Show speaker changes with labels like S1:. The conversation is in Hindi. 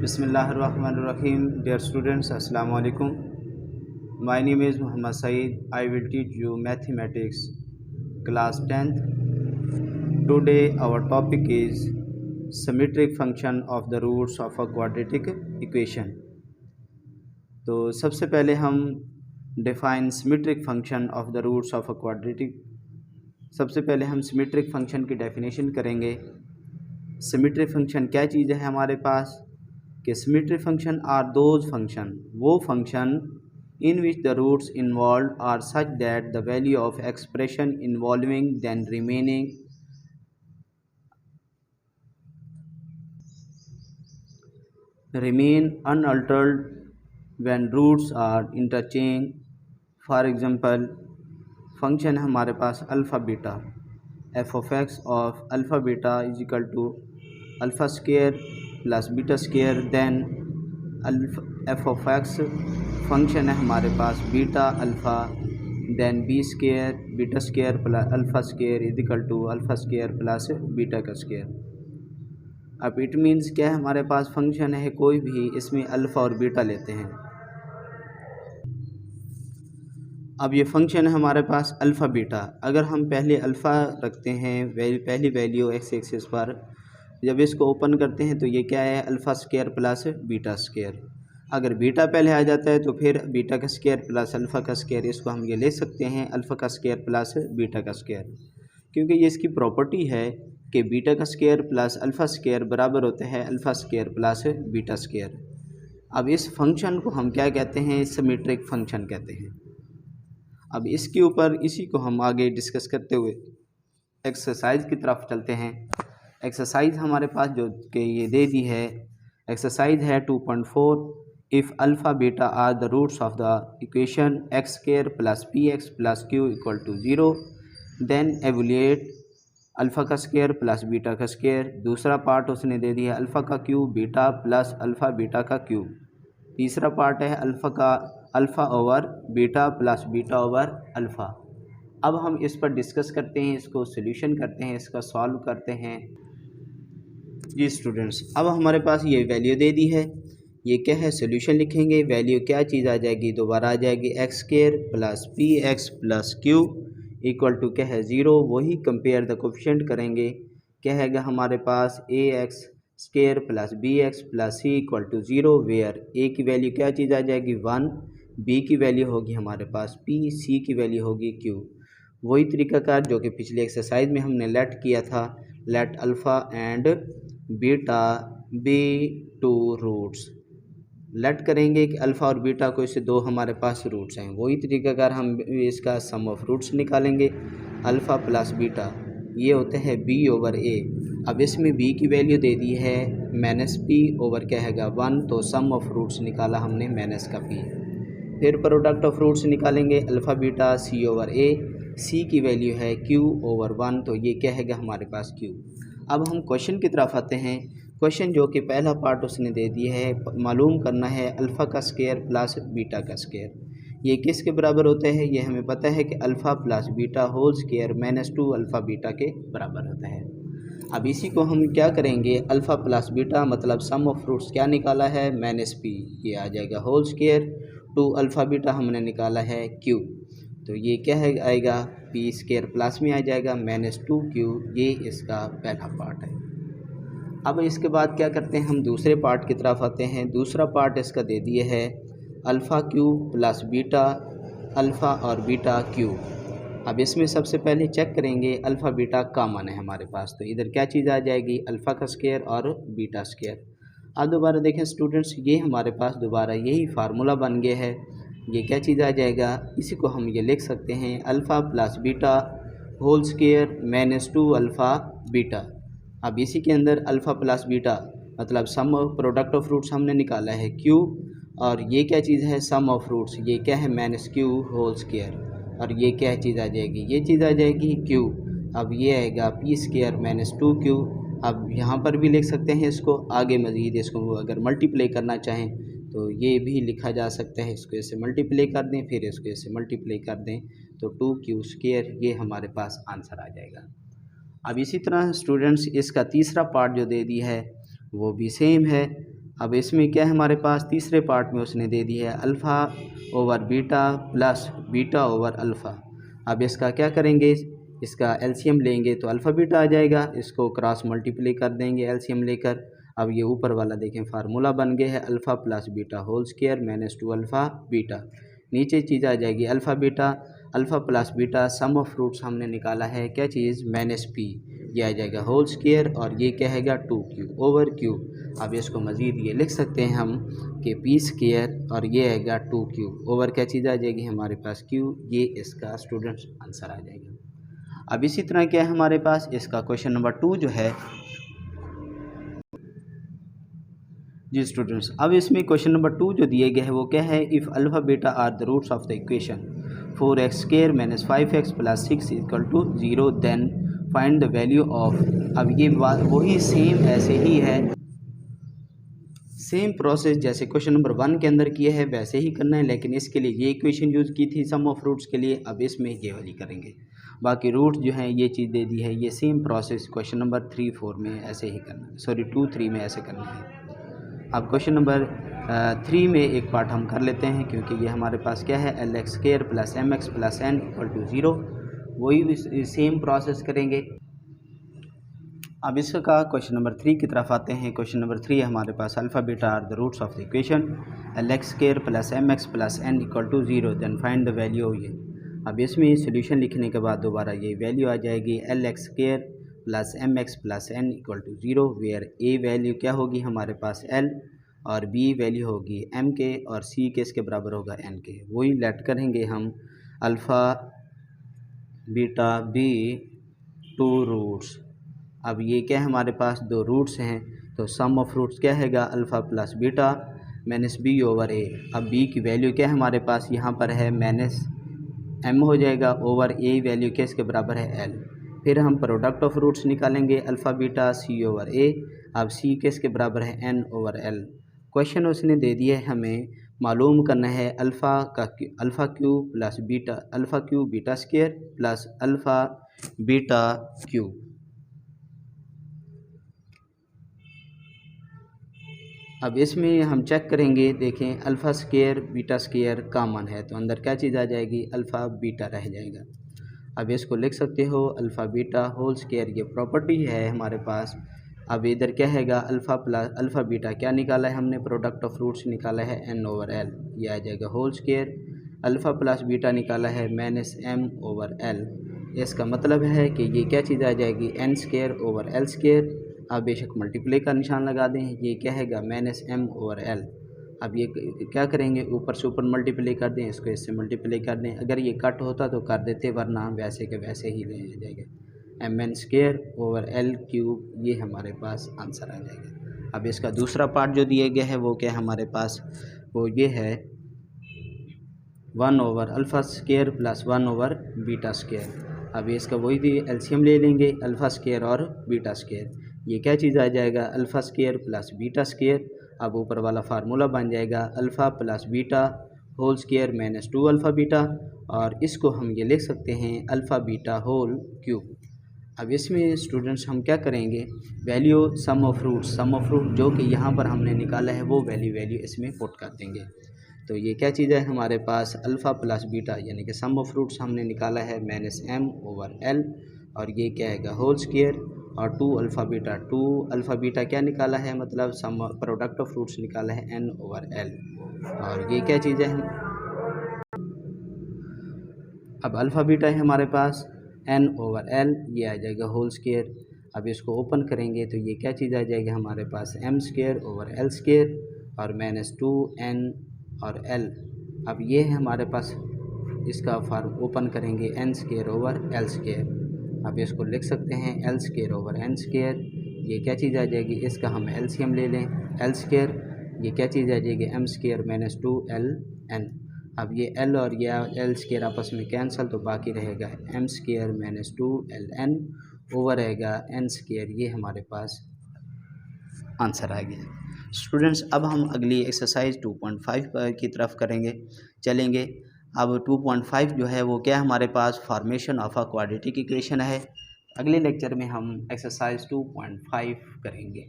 S1: Bismillahirrahmanirrahim. Dear students, Assalamu alaikum. My name is Muhammad Saeed. I will teach you mathematics class 10th. Today our topic is symmetric function of the roots of a quadratic equation. तो सबसे पहले हम define symmetric function of the roots of a quadratic. सबसे पहले हम symmetric function की definition करेंगे. symmetric function क्या चीज़ है हमारे पास कि symmetric function are those function, वो function in which the roots involved are such that the value of expression involving then remain unaltered when roots are interchanged. For example, function है हमारे पास alpha beta, f of x of alpha beta is equal to alpha square plus beta square, then F of x function है हमारे पास beta alpha, then B square beta square plus alpha square is equal to alpha square plus beta का स्केयर. अब इट मीन्स क्या है, हमारे पास फंक्शन है कोई भी, इसमें अल्फ़ा और बीटा लेते हैं. अब ये फंक्शन है हमारे पास अल्फ़ा बीटा. अगर हम पहले अल्फ़ा रखते हैं पहली वैल्यू एक्स एक्सिस पर, जब इसको ओपन करते हैं तो ये क्या है, alpha square plus beta square. अगर बीटा पहले आ जाता है तो फिर बीटा का स्केयर प्लस अल्फ़ा का स्केयर, इसको हम ये ले सकते हैं अल्फ़ा का स्केयर प्लस बीटा का स्केयर, क्योंकि ये इसकी प्रॉपर्टी है कि बीटा का स्केयर प्लस अल्फ़ा स्केयर बराबर होते हैं alpha square plus beta square. अब इस फंक्शन को हम क्या कहते हैं, सिमेट्रिक फंक्शन कहते हैं. अब इसके ऊपर इसी को हम आगे डिस्कस करते हुए एक्सरसाइज की तरफ चलते हैं. एक्सरसाइज हमारे पास जो कि ये दे दी है, एक्सरसाइज है 2.4. If alpha beta are the roots of the equation x square plus P x plus Q equal to 0, then evaluate alpha का स्केयर प्लस बीटा का स्केयर. दूसरा पार्ट उसने दे दिया अल्फ़ा का cube beta plus alpha beta का क्यूब. तीसरा पार्ट है alpha over beta plus beta over alpha. अब हम इस पर डिस्कस करते हैं, इसको सोल्यूशन करते हैं, इसका सॉल्व करते हैं. जी स्टूडेंट्स, अब हमारे पास ये वैल्यू दे दी है, ये क्या है, सोल्यूशन लिखेंगे. वैल्यू क्या चीज़ आ जाएगी, दोबारा आ जाएगी X square plus P x plus Q equal to क्या है 0. वही कंपेयर द कोफिशिएंट करेंगे, क्या हैगा हमारे पास a x square plus b x plus c equal to 0, where a की वैल्यू क्या चीज़ आ जाएगी 1, बी की वैल्यू होगी हमारे पास पी, सी की वैल्यू होगी क्यू. वही तरीक़ाकार जो कि पिछली एक्सरसाइज में हमने लेट किया था, let alpha and beta be two roots. Let करेंगे कि अल्फ़ा और बीटा को, इससे दो हमारे पास रूट्स हैं. वही तरीक़ाकार हम इसका सम ऑफ रूट्स निकालेंगे. अल्फ़ा प्लस बीटा ये होते हैं बी ओवर ए. अब इसमें बी की वैल्यू दे दी है माइनस पी ओवर क्या हैगा 1, तो सम ऑफ रूट्स निकाला हमने माइनस का पी. फिर प्रोडक्ट ऑफ रूट्स निकालेंगे अल्फ़ा बीटा सी ओवर ए, सी की वैल्यू है क्यू ओवर 1, तो ये क्या हैगा हमारे पास क्यू. अब हम क्वेश्चन की तरफ आते हैं. क्वेश्चन जो कि पहला पार्ट उसने दे दिया है, मालूम करना है अल्फ़ा का स्केयर प्लस बीटा का स्केयर ये किसके बराबर होते हैं. ये हमें पता है कि alpha plus beta whole square -2 alpha beta के बराबर होता है. अब इसी को हम क्या करेंगे, अल्फ़ा प्लस बीटा मतलब सम ऑफ रूट्स क्या निकाला है माइनस पी, ये आ जाएगा whole square two alpha beta हमने निकाला है क्यू, तो ये क्या है आएगा पी स्केयर प्लस में आ जाएगा -2 क्यू. ये इसका पहला पार्ट है. अब इसके बाद क्या करते हैं, हम दूसरे पार्ट की तरफ आते हैं. दूसरा पार्ट इसका दे दिए है alpha Q plus beta alpha और बीटा क्यू. अब इसमें सबसे पहले चेक करेंगे अल्फ़ा बीटा कॉमन है हमारे पास, तो इधर क्या चीज़ आ जाएगी अल्फ़ा का स्केयर और बीटा स्केयर. अब दोबारा देखें स्टूडेंट्स, ये हमारे पास दोबारा यही फार्मूला बन गया है. ये क्या चीज़ आ जाएगा, इसी को हम ये लिख सकते हैं alpha plus beta whole square -2 alpha beta. अब इसी के अंदर अल्फ़ा प्लस बीटा मतलब sum of product of roots हमने निकाला है क्यू, और ये क्या चीज़ है सम ऑफ रूट्स, ये क्या है -q होल स्केयर, और ये क्या चीज़ आ जाएगी, ये चीज़ आ जाएगी क्यू. अब ये आएगा पी स्केयर -2 क्यू. अब यहाँ पर भी लिख सकते हैं इसको, आगे मज़ीद इसको अगर मल्टीप्लाई करना चाहें तो ये भी लिखा जा सकता है. इसको ऐसे मल्टीप्लाई कर दें, फिर इसको ऐसे मल्टीप्लाई कर दें, तो 2q स्केयर ये हमारे पास आंसर आ जाएगा. अब इसी तरह स्टूडेंट्स इसका तीसरा पार्ट जो दे दी है वो भी सेम है. अब इसमें क्या है हमारे पास तीसरे पार्ट में उसने दे दी है alpha over beta plus beta over alpha. अब इसका क्या करेंगे, इसका एलसीएम लेंगे तो अल्फ़ा बीटा आ जाएगा, इसको क्रॉस मल्टीप्लाई कर देंगे एलसीएम लेकर। अब ये ऊपर वाला देखें फार्मूला बन गया है alpha plus beta whole square minus 2 alpha beta. नीचे चीज़ आ जाएगी alpha beta, alpha plus beta sum of roots हमने निकाला है क्या चीज़ माइनस पी, ये आ जाएगा होल स्क्वायर और ये क्या हैगा 2q ओवर q। अब इसको मज़ीद ये लिख सकते हैं हम कि पी स्क्वायर और ये आएगा 2q ओवर क्या चीज़ आ जाएगी हमारे पास q, ये इसका स्टूडेंट्स आंसर आ जाएगा। अब इसी तरह क्या है हमारे पास इसका क्वेश्चन नंबर 2 जो है जी स्टूडेंट्स, अब इसमें क्वेश्चन नंबर 2 जो दिए गए हैं वो क्या है, if alpha beta are the roots of the equation 4x square minus 5x plus 6 equal to 0 then find the value of. अब ये बात वही सेम ऐसे ही है, सेम प्रोसेस जैसे क्वेश्चन नंबर 1 के अंदर किया है वैसे ही करना है, लेकिन इसके लिए ये इक्वेशन यूज़ की थी सम ऑफ रूट्स के लिए, अब इसमें ये वाली करेंगे। बाकी रूट्स जो हैं ये चीज़ दे दी है, ये सेम प्रोसेस क्वेश्चन नंबर 3 4 में ऐसे ही करना है, सॉरी 2 3 में ऐसे करना है। अब क्वेश्चन नंबर 3 में एक पार्ट हम कर लेते हैं क्योंकि ये हमारे पास क्या है L x square plus M x plus N equal to 0, वही सेम प्रोसेस करेंगे। अब इसका क्वेश्चन नंबर 3 की तरफ आते हैं। क्वेश्चन नंबर 3 हमारे पास alpha beta are the roots of the equation l x square plus M x plus N equal to 0 then find the value. ये अब इसमें सोल्यूशन लिखने के बाद दोबारा ये वैल्यू आ जाएगी L x square plus M x plus N equal to 0, where A value क्या होगी हमारे पास एल और बी वैल्यू होगी एम के और सी के इसके बराबर होगा एन के। वही लेट करेंगे हम अल्फ़ा बीटा बी 2 रूट्स। अब ये क्या है हमारे पास 2 रूट्स हैं तो सम ऑफ रूट्स क्या हैगा alpha plus beta minus b over a. अब बी की वैल्यू क्या है हमारे पास यहाँ पर है माइनस एम हो जाएगा ओवर ए वैल्यू क्या इसके बराबर है एल। फिर हम प्रोडक्ट ऑफ रूट्स निकालेंगे alpha beta C over a. अब सी किसके बराबर है एन ओवर एल। क्वेश्चन उसने दे दिया है हमें मालूम करना है alpha Q plus beta alpha Q beta square plus alpha beta Q. अब इसमें हम चेक करेंगे, देखें alpha square beta square common है तो अंदर क्या चीज़ आ जाएगी अल्फ़ा बीटा रह जाएगा। अब इसको लिख सकते हो अल्फ़ा बीटा होल स्क्वायर, ये प्रॉपर्टी है हमारे पास। अब इधर क्या हैगा अल्फ़ा प्लस अल्फ़ा बीटा क्या निकाला है हमने प्रोडक्ट ऑफ रूट्स निकाला है एन ओवर एल, ये आ जाएगा whole square. Alpha plus beta निकाला है माइनस एम ओवर एल, इसका मतलब है कि ये क्या चीज़ आ जाएगी N square over L square. अब बेशक मल्टीप्लाई का निशान लगा दें, ये क्या हैगा माइनस एम ओवर एल। अब ये क्या करेंगे ऊपर से ऊपर मल्टीप्लाई कर दें, इसको इससे मल्टीप्लाई कर दें, अगर ये कट होता तो कर देते वरना वैसे के वैसे ही ले जाएगा M N square over L cube, ये हमारे पास आंसर आ जाएगा। अब इसका दूसरा पार्ट जो दिए गया है वो क्या हमारे पास, वो ये है 1 over alpha square plus 1 over beta square. अब इसका वही दी एलसीएम ले लेंगे अल्फ़ा स्क्वायर और बीटा स्क्वायर, ये क्या चीज़ आ जाएगा alpha square plus beta square. अब ऊपर वाला फार्मूला बन जाएगा alpha plus beta whole square minus 2 alpha beta, और इसको हम ये लिख सकते हैं अल्फ़ा बीटा होल क्यूब। अब इसमें स्टूडेंट्स हम क्या करेंगे वैल्यू सम ऑफ रूट जो कि यहाँ पर हमने निकाला है वो वैल्यू इसमें पुट कर देंगे। तो ये क्या चीज़ है हमारे पास अल्फ़ा प्लस बीटा यानी कि सम ऑफ रूट्स हमने निकाला है माइनस एम ओवर एल, और ये क्या है होल स्क्वायर और 2 अल्फ़ा बीटा क्या निकाला है मतलब सम प्रोडक्ट ऑफ रूट्स निकाला है एन ओवर एल, और ये क्या चीज़ है अब अल्फ़ा बीटा है हमारे पास एन ओवर एल, ये आ जाएगा होल स्क्वायर। अब इसको ओपन करेंगे तो ये क्या चीज़ आ जाएगी हमारे पास m square over L square और माइनस 2 एन और एल। अब ये है हमारे पास, इसका फॉर्म ओपन करेंगे n square over L square. अब इसको लिख सकते हैं l square over n square, ये क्या चीज़ आ जाएगी इसका हम एलसीएम ले लें एल स्क्वायर, ये क्या चीज़ आ जाएगी M square minus 2 L N. अब ये एल और ये एल स्क्वायर आपस में कैंसिल तो बाकी रहेगा M square minus 2 L N over रहेगा एन स्क्वायर, ये हमारे पास आंसर आ गया। स्टूडेंट्स अब हम अगली एक्सरसाइज 2.5 की तरफ चलेंगे। अब 2.5 जो है वो क्या हमारे पास formation of a quadratic equation है। अगले लेक्चर में हम एक्सरसाइज 2.5 करेंगे।